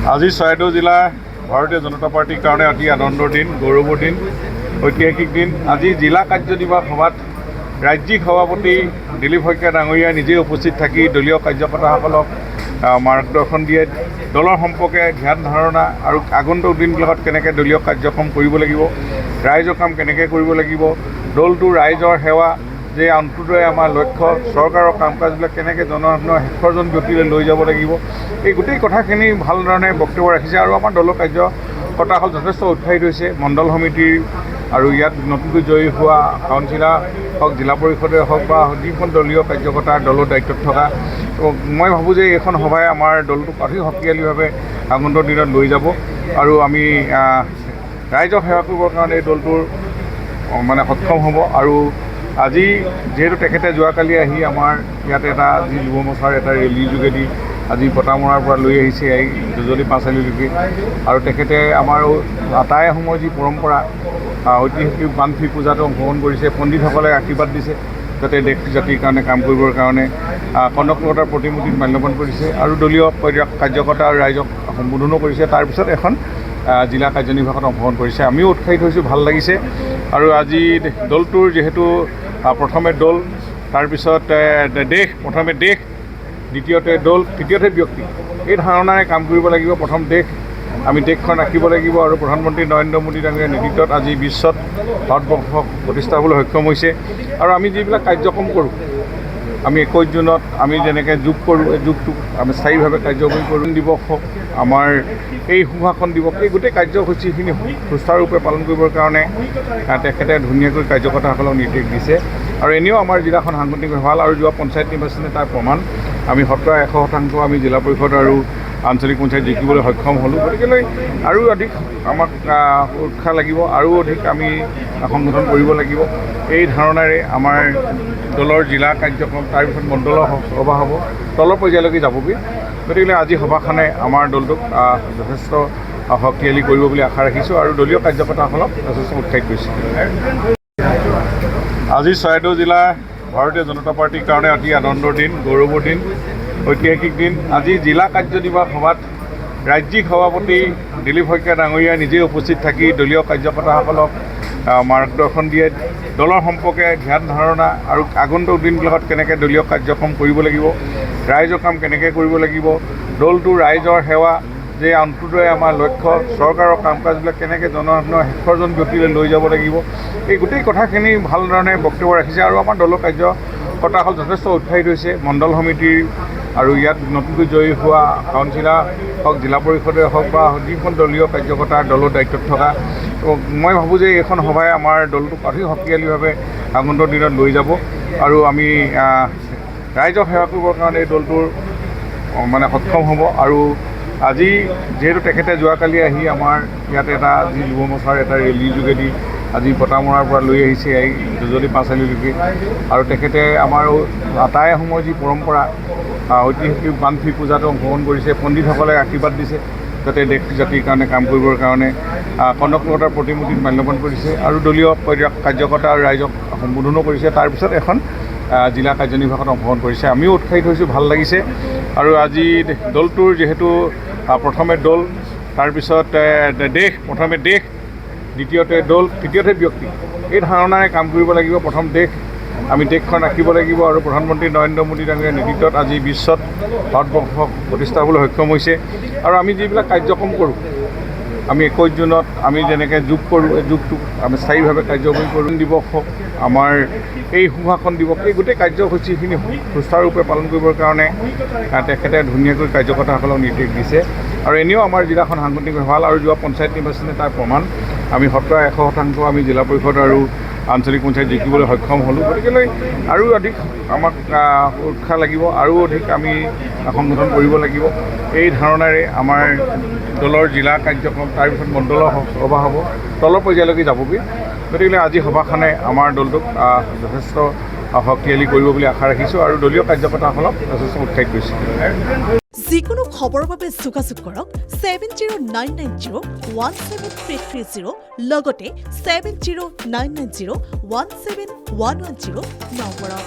আজি চৰাইদেউ জিলাৰ ভাৰতীয় জনতা পাৰ্টিৰ কাৰণে অতি আনন্দৰ দিন, গৌৰৱৰ দিন, ঐতিহাসিক দিন। আজি জিলা কাৰ্যনিৰ্বাহক সভাত ৰাজ্যিক সভাপতি দিলীপ শইকীয়া ডাঙৰীয়া নিজে উপস্থিত থাকি দলীয় কাৰ্যকৰ্তাসকলক মাৰ্গদৰ্শন দিয়ে। দলৰ সম্পৰ্কে ধ্যান ধাৰণা আৰু আগন্তুক দিনবিলাকত কেনেকৈ দলীয় কাৰ্যক্ৰম কৰিব লাগিব, ৰাইজৰ কাম কেনেকৈ কৰিব লাগিব, দলটোৰ ৰাইজৰ সেৱা যে অন্তোদয় আমাৰ লক্ষ্য, চৰকাৰৰ কাম কাজবিলাক কেনেকৈ জনসাধাৰণৰ শেষৰজন ব্যক্তিলৈ লৈ যাব লাগিব, এই গোটেই কথাখিনি ভালধৰণে বক্তব্য ৰাখিছে। আৰু আমাৰ দলৰ কাৰ্যকৰ্তাসকল যথেষ্ট উৎসাহিত হৈছে। মণ্ডল সমিতিৰ আৰু ইয়াত নতুনকৈ জয়ী হোৱা কাউন্সিলাৰ হওক, জিলা পৰিষদে হওক বা যিখন দলীয় কাৰ্যকৰ্তা দলৰ দায়িত্বত থকা, মই ভাবোঁ যে এইখন সভাই আমাৰ দলটোক অতি শক্তিশালীভাৱে আগন্তুক দিনত লৈ যাব। আৰু আমি ৰাইজক সেৱা কৰিবৰ কাৰণে এই দলটোৰ সক্ষম হ'ব। আৰু আজি যিহেতু তেখেতে যোৱাকালি আহি আমাৰ ইয়াত এটা যি যুৱ মৰ্চাৰ এটা ৰেলীৰ যোগেদি আজি পটামৰাৰ পৰা লৈ আহিছে এই দুজনী পাঁচালীলৈকে। আৰু তেখেতে আমাৰ আটাই সময়ৰ যি পৰম্পৰা ঐতিহাসিক বানফি পূজাটো অংশগ্ৰহণ কৰিছে, পণ্ডিতসকলে আশীৰ্বাদ দিছে যাতে দেশ জাতিৰ কাৰণে কাম কৰিবৰ কাৰণে। কনকলতাৰ প্ৰতিমূৰ্তিত মাল্যবান কৰিছে আৰু দলীয় কাৰ্যকৰ্তা আৰু ৰাইজক সম্বোধনো কৰিছে। তাৰপিছত এখন জিলা কাৰ্যনিৰ্বাহকত অংশগ্ৰহণ কৰিছে। আমিও উৎসাহিত হৈছোঁ, ভাল লাগিছে। আৰু আজি দলটোৰ যিহেতু প্ৰথমে দল, তাৰপিছত দেশ, প্ৰথমে দেশ, দ্বিতীয়তে দল, তৃতীয়তে ব্যক্তি, এই ধাৰণাৰে কাম কৰিব লাগিব। প্ৰথম দেশ, আমি দেশখন ৰাখিব লাগিব। আৰু প্ৰধানমন্ত্ৰী নৰেন্দ্ৰ মোদী ডাঙৰীয়াৰ নেতৃত্বত আজি বিশ্বত ভাৰতবৰ্ষক প্ৰতিষ্ঠা হ'বলৈ সক্ষম হৈছে। আৰু আমি যিবিলাক কাৰ্যক্ৰম কৰোঁ, আমি 21 জুনত আমি যেনেকৈ যোগ কৰোঁ, এই যোগটোক আমি স্থায়ীভাৱে কাৰ্যকৰী কৰোঁ। দিৱস হওক, আমাৰ এই সুশাসন দিৱস, এই গোটেই কাৰ্যসূচীখিনি সুচাৰুৰূপে পালন কৰিবৰ কাৰণে তেখেতে ধুনীয়াকৈ কাৰ্যকৰ্তাসকলক নিৰ্দেশ দিছে। আৰু এনেও আমাৰ জিলাখন সাংগঠনিকভাৱে ভাল। আৰু যোৱা পঞ্চায়ত নিৰ্বাচনে তাৰ প্ৰমাণ। আমি 100% আমি জিলা পৰিষদ আৰু আঞ্চলিক পঞ্চায়ত জিকিবলৈ সক্ষম হ'লোঁ। গতিকেলৈ আৰু অধিক আমাক উৎসাহ লাগিব, আৰু অধিক আমি সংগঠন কৰিব লাগিব। এই ধাৰণাৰে আমাৰ দলৰ জিলা কাৰ্যক্ৰম, তাৰপিছত মণ্ডলৰ সভা হ'ব, তলৰ পৰ্যায়লৈকে যাবগৈ। গতিকে আজি সভাখনে আমাৰ দলটোক যথেষ্ট শক্তিশালী কৰিব বুলি আশা ৰাখিছোঁ। আৰু দলীয় কাৰ্যকৰ্তাসকলক যথেষ্ট উৎসাহিত কৰিছে। আজি চৰাইদেউ জিলাৰ ভাৰতীয় জনতা পাৰ্টিৰ কাৰণে অতি আনন্দৰ দিন, গৌৰৱৰ দিন, ঐতিহাসিক দিন। আজি জিলা কাৰ্যনিৰ্বাহক সভাত ৰাজ্যিক সভাপতি দিলীপ শইকীয়া ডাঙৰীয়া নিজে উপস্থিত থাকি দলীয় কাৰ্যকৰ্তাসকলক মাৰ্গদৰ্শন দিয়ে। দলৰ সম্পৰ্কে ধ্যান ধাৰণা আৰু আগন্তুক দিনবিলাকত কেনেকৈ দলীয় কাৰ্যক্ৰম কৰিব লাগিব, ৰাইজৰ কাম কেনেকৈ কৰিব লাগিব, দলটোৰ ৰাইজৰ সেৱা যে অন্তোদয় আমাৰ লক্ষ্য, চৰকাৰৰ কাম কাজবিলাক কেনেকৈ জনসাধাৰণৰ শেষৰজন ব্যক্তিলৈ লৈ যাব লাগিব, এই গোটেই কথাখিনি ভালধৰণে বক্তব্য ৰাখিছে। আৰু আমাৰ দলৰ কাৰ্যকৰ্তাসকল যথেষ্ট উৎসাহিত হৈছে। মণ্ডল সমিতিৰ আৰু ইয়াত নতুনকৈ জয়ী হোৱা কাউন্সিলাৰ হওক, জিলা পৰিষদে হওক বা যিখন দলীয় কাৰ্যকৰ্তা দলৰ দায়িত্বত থকা, মই ভাবোঁ যে এইখন সভাই আমাৰ দলটোক অতি শক্তিশালীভাৱে আগন্তুক দিনত লৈ যাব। আৰু আমি ৰাইজক সেৱা কৰিবৰ কাৰণে এই দলটোৰ সক্ষম হ'ব। আৰু আজি যিহেতু তেখেতে যোৱাকালি আহি আমাৰ ইয়াত এটা যি যুৱ মৰ্চাৰ এটা ৰেলীৰ যোগেদি আজি পটামৰাৰ পৰা লৈ আহিছে এই দুজনী পাঁচালীলৈকে। আৰু তেখেতে আমাৰ আটাই সময়ৰ যি পৰম্পৰা ঐতিহাসিক বানফি পূজাটো অংশগ্ৰহণ কৰিছে, পণ্ডিতসকলে আশীৰ্বাদ দিছে যাতে দেশ জাতিৰ কাৰণে কাম কৰিবৰ কাৰণে। কনকলতাৰ প্ৰতিমূৰ্তিত মাল্যবান কৰিছে আৰু দলীয় কাৰ্যকৰ্তা আৰু ৰাইজক সম্বোধনো কৰিছে। তাৰপিছত এখন জিলা কাৰ্যনিৰ্বাহকত অংশগ্ৰহণ কৰিছে। আমিও উৎসাহিত হৈছোঁ, ভাল লাগিছে। আৰু আজি দলটোৰ যিহেতু প্ৰথমে দল, তাৰপিছত দেশ, প্ৰথমে দেশ, দ্বিতীয়তে দল, তৃতীয়তে ব্যক্তি, এই ধাৰণাৰে কাম কৰিব লাগিব। প্ৰথম দেশ, আমি দেশখন ৰাখিব লাগিব। আৰু প্ৰধানমন্ত্ৰী নৰেন্দ্ৰ মোদী ডাঙৰীয়াৰ নেতৃত্বত আজি বিশ্বত ভাৰতবৰ্ষক প্ৰতিষ্ঠা হ'বলৈ সক্ষম হৈছে। আৰু আমি যিবিলাক কাৰ্যক্ৰম কৰোঁ, আমি 21 জুনত আমি যেনেকৈ যোগ কৰোঁ, এই যোগটোক আমি স্থায়ীভাৱে কাৰ্যকৰী কৰোঁ। দিৱস হওক, আমাৰ এই সুশাসন দিৱস, এই গোটেই কাৰ্যসূচীখিনি সুচাৰুৰূপে পালন কৰিবৰ কাৰণে তেখেতে ধুনীয়াকৈ কাৰ্যকৰ্তাসকলক নিৰ্দেশ দিছে। আৰু এনেও আমাৰ জিলাখন সাংগঠনিকভাৱে ভাল। আৰু যোৱা পঞ্চায়ত নিৰ্বাচনে তাৰ প্ৰমাণ। আমি 100% আমি জিলা পৰিষদ আৰু আঞ্চলিক পঞ্চায়ত জিকিবলৈ সক্ষম হ'লোঁ। গতিকেলৈ আৰু অধিক আমাক উৎসাহ লাগিব, আৰু অধিক আমি সংগঠন কৰিব লাগিব। এই ধাৰণাৰে আমাৰ দলৰ জিলা কাৰ্যক্ৰম, তাৰপিছত মণ্ডলৰ সভা হ'ব, তলৰ পৰ্যায়লৈকে যাবগৈ। গতিকে আজি সভাখনে আমাৰ দলটোক যথেষ্ট শক্তিশালী কৰিব বুলি আশা ৰাখিছোঁ। আৰু দলীয় কাৰ্যকৰ্তাসকলক যথেষ্ট উৎসাহিত কৰিছে। যিকোনো খবৰৰ বাবে যোগাযোগ কৰক 7099017330 লগতে 7099017110 নম্বৰত।